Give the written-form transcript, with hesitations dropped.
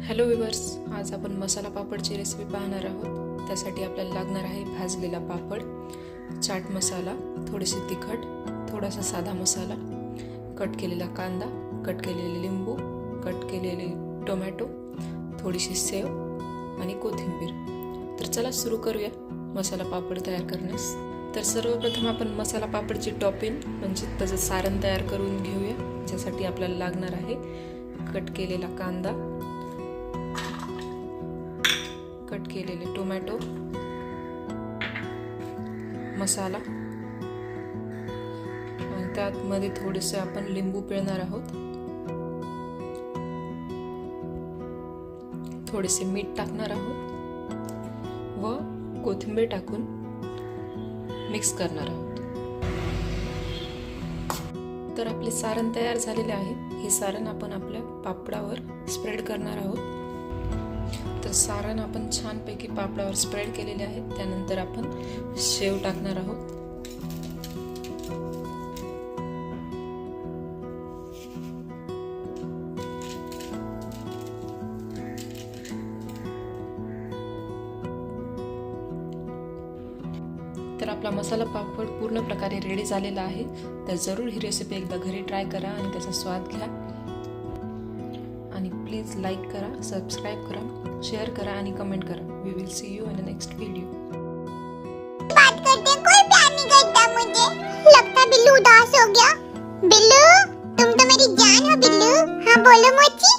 Hello viewers, आज आपण मसाला पापडची recipe पाहणार आहोत। त्यासाठी आपल्याला लागणार आहे भाजलेला पापड, चाट मसाला, थोडेसे तिखट, थोडासा साधा मसाला, कट केलेला कांदा, कट केलेले लिंबू, कट केलेले टोमॅटो, थोडीशी सेव आणि कोथिंबीर। तर चला सुरू करूया मसाला पापड तयार करण्यास। तर सर्वप्रथम आपण मसाला पापडची टॉपिंग म्हणजे त्याचं सारण तयार करून घेऊया। ज्यासाठी आपल्याला लागणार आहे कट केलेला कांदा, कट केलेले टोमॅटो, मसाला आणि त्यामध्ये थोडेसे आपण लिंबू पिळणार आहोत, थोडेसे मीठ टाकणार आहोत व कोथिंबीर टाकून मिक्स करणार आहोत। तर आपले सारण तयार झालेले आहे। हे सारण आपण आपल्या पापडावर स्प्रेड करणार आहोत। तर सारण आपण छानपैकी पापडावर स्प्रेड केलेले आहे। त्यानंतर आपण शेव टाकणार आहोत। तर आपला मसाला पापड पूर्ण प्रकारे रेडी झालेला आहे। तर जरूर ही रेसिपी एकदा घरी ट्राय करा आणि त्याचा स्वाद घ्या। आणि प्लीज लाईक करा, सबस्क्राइब करा, शेयर करा आणि कमेंट करा। We will see you in the next video. बात करते कोई प्यार नहीं करता मुझे, लगता बिल्लू उदास हो गया। बिल्लू, तुम तो मेरी जान हो बिल्लू। हाँ बोलो मोची।